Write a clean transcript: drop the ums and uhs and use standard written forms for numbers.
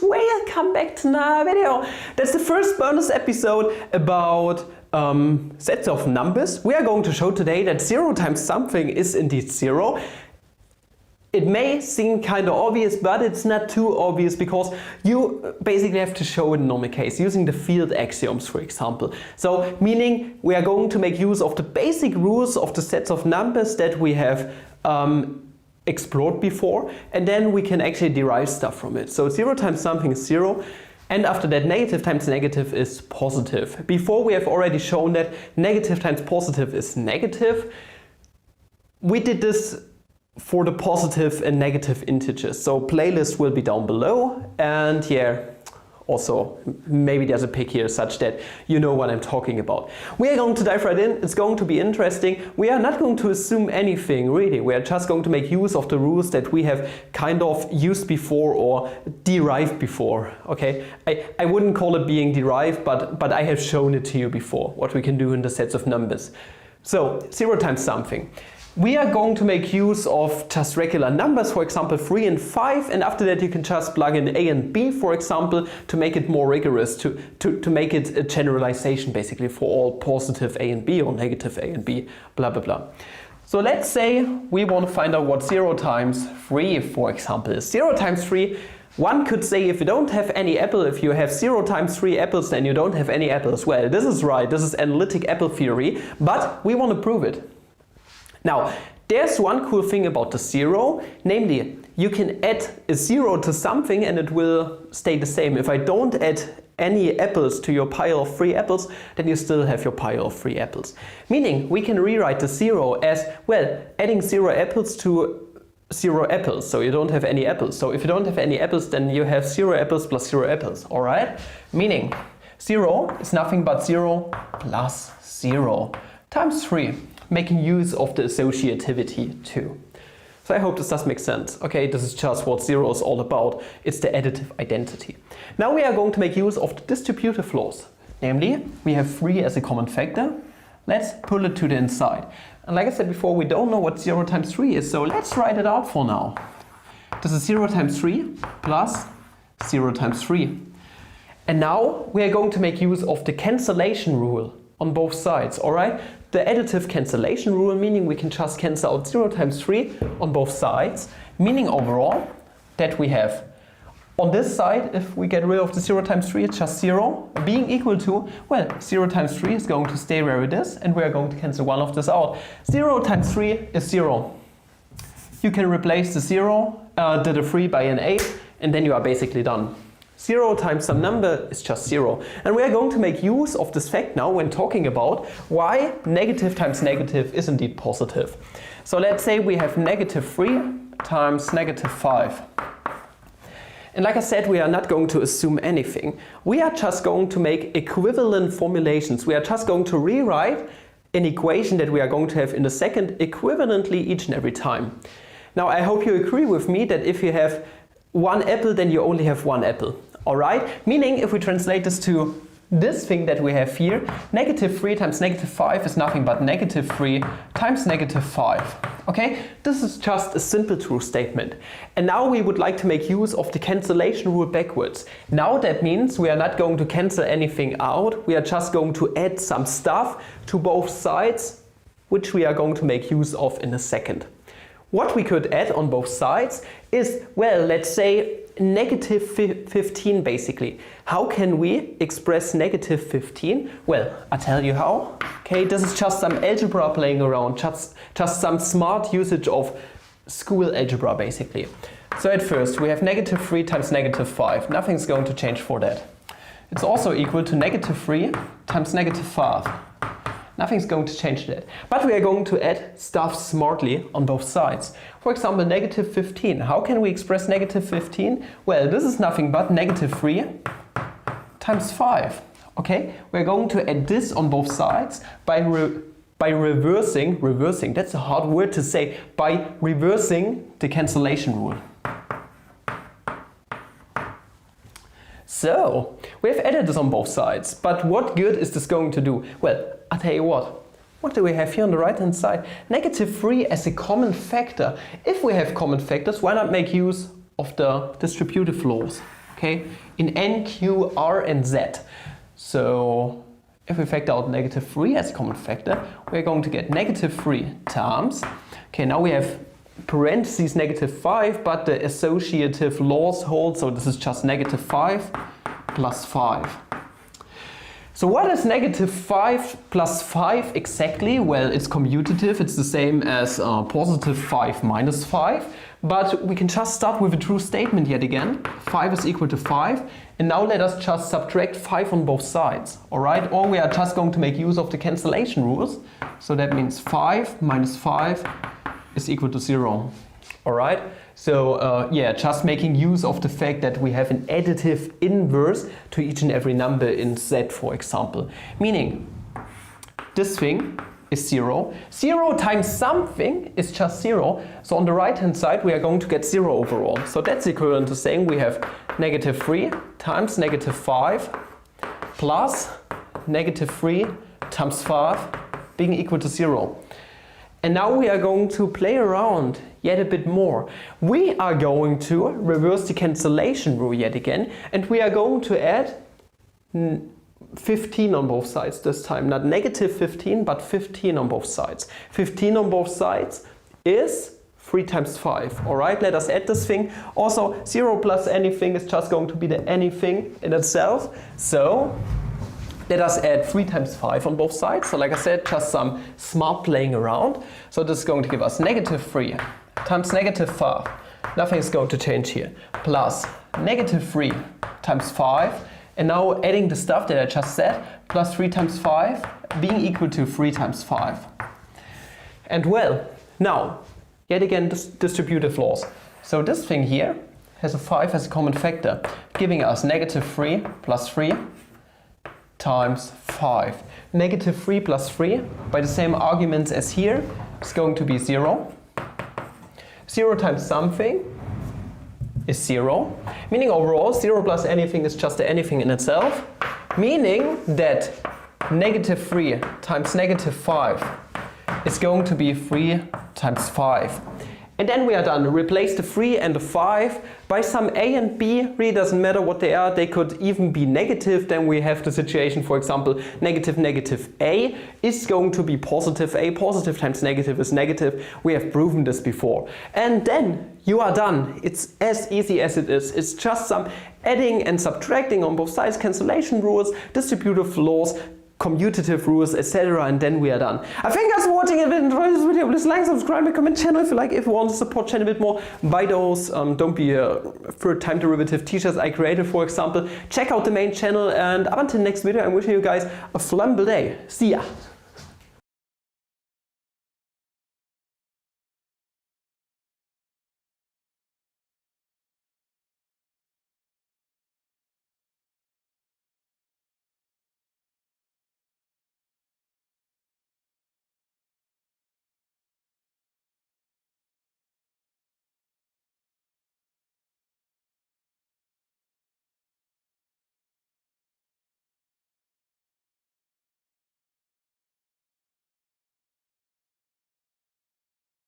welcome back to another video. That's the first bonus episode about sets of numbers. We are going to show today that 0 times something is indeed 0. It may seem kind of obvious, but it's not too obvious because you basically have to show it in normal case using the field axioms, for example. So meaning we are going to make use of the basic rules of the sets of numbers that we have explored before, and then we can actually derive stuff from it. So 0 times something is 0, and after that negative times negative is positive. Before we have already shown that negative times positive is negative. We did this for the positive and negative integers. So playlist will be down below, and yeah, also maybe there's a pic here such that you know what I'm talking about. We are going to dive right in. It's going to be interesting. We are not going to assume anything really. We are just going to make use of the rules that we have kind of used before or derived before. Okay, I wouldn't call it being derived, but I have shown it to you before, what we can do in the sets of numbers. So 0 times something. We are going to make use of just regular numbers, for example 3 and 5, and after that you can just plug in a and b, for example, to make it more rigorous, to make it a generalization basically for all positive a and b or negative a and b, blah blah blah. So let's say we want to find out what 0 times 3, for example, is. 0 times 3, one could say if you don't have any apple, if you have 0 times 3 apples, then you don't have any apples. Well, this is right, this is analytic apple theory, but we want to prove it. Now, there's one cool thing about the 0, namely, you can add a 0 to something and it will stay the same. If I don't add any apples to your pile of 3 apples, then you still have your pile of 3 apples. Meaning, we can rewrite the 0 as, well, adding 0 apples to 0 apples, so you don't have any apples. So if you don't have any apples, then you have 0 apples plus 0 apples, alright? Meaning, 0 is nothing but 0 plus 0 times 3. Making use of the associativity too. So I hope this does make sense. Okay, this is just what 0 is all about. It's the additive identity. Now we are going to make use of the distributive laws. Namely, we have 3 as a common factor. Let's pull it to the inside. And like I said before, we don't know what 0 times 3 is, so let's write it out for now. This is 0 times 3 plus 0 times 3. And now we are going to make use of the cancellation rule on both sides, alright? The additive cancellation rule, meaning we can just cancel out 0 times 3 on both sides, meaning overall that we have on this side, if we get rid of the 0 times 3, it's just 0, being equal to, well, 0 times 3 is going to stay where it is, and we are going to cancel one of this out. 0 times 3 is 0. You can replace the 3 by an 8, and then you are basically done. 0 times some number is just 0. And we are going to make use of this fact now when talking about why negative times negative is indeed positive. So let's say we have negative 3 times negative 5. And like I said, we are not going to assume anything. We are just going to make equivalent formulations. We are just going to rewrite an equation that we are going to have in a second equivalently each and every time. Now I hope you agree with me that if you have 1 apple, then you only have 1 apple. Alright? Meaning, if we translate this to this thing that we have here, negative 3 times negative 5 is nothing but negative 3 times negative 5. Okay? This is just a simple truth statement. And now we would like to make use of the cancellation rule backwards. Now that means we are not going to cancel anything out, we are just going to add some stuff to both sides, which we are going to make use of in a second. What we could add on both sides is, well, let's say negative 15 basically. How can we express negative 15? Well, I'll tell you how. Okay, this is just some algebra playing around, just some smart usage of school algebra basically. So at first we have negative 3 times negative 5. Nothing's going to change for that. It's also equal to negative 3 times negative 5. Nothing's going to change that. But we are going to add stuff smartly on both sides. For example, negative 15. How can we express negative 15? Well, this is nothing but negative 3 times 5. Okay? We're going to add this on both sides by reversing, that's a hard word to say, by reversing the cancellation rule. So, we have added this on both sides, but what good is this going to do? Well, I'll tell you what. What do we have here on the right hand side? Negative 3 as a common factor. If we have common factors, why not make use of the distributive laws? okay, in n, q, r, and z. So if we factor out negative 3 as a common factor, we're going to get negative 3 times, okay, now we have parentheses negative 5, but the associative laws hold, so this is just negative 5 plus 5. So what is negative 5 plus 5 exactly? Well, it's commutative, it's the same as positive 5 minus 5, but we can just start with a true statement yet again. 5 is equal to 5, and now let us just subtract 5 on both sides, alright? Or we are just going to make use of the cancellation rules, so that means 5 minus 5 is equal to 0, alright? So yeah, just making use of the fact that we have an additive inverse to each and every number in Z, for example. Meaning, this thing is 0. 0 times something is just 0. So on the right hand side we are going to get 0 overall. So that's equivalent to saying we have negative 3 times negative 5 plus negative 3 times 5 being equal to 0. And now we are going to play around yet a bit more. We are going to reverse the cancellation rule yet again, and we are going to add 15 on both sides this time. Not negative 15, but 15 on both sides. 15 on both sides is 3 times 5. Alright, let us add this thing. Also, 0 plus anything is just going to be the anything in itself. So let us add 3 times 5 on both sides. So like I said, just some smart playing around. So this is going to give us negative 3 times negative 5. Nothing is going to change here. Plus negative 3 times 5. And now adding the stuff that I just said, plus 3 times 5 being equal to 3 times 5. And well, now, yet again, distributive laws. So this thing here has a 5 as a common factor, giving us negative 3 plus 3 times 5. Negative 3 plus 3, by the same arguments as here, is going to be 0. 0 times something is 0. Meaning overall, 0 plus anything is just anything in itself. Meaning that negative 3 times negative 5 is going to be 3 times 5. And then we are done. Replace the 3 and the 5 by some a and b. Really doesn't matter what they are. They could even be negative. Then we have the situation, for example, negative negative a is going to be positive a. Positive times negative is negative. We have proven this before. And then you are done. It's as easy as it is. It's just some adding and subtracting on both sides, cancellation rules, distributive laws, commutative rules, etc., and then we are done. I thank you guys for watching. If you enjoyed this video, please like, subscribe, and comment channel if you like. If you want to support channel a bit more, buy those don't be a third time derivative t-shirts I created, for example. Check out the main channel, and up until next video, I'm wishing you guys a flammable day. See ya!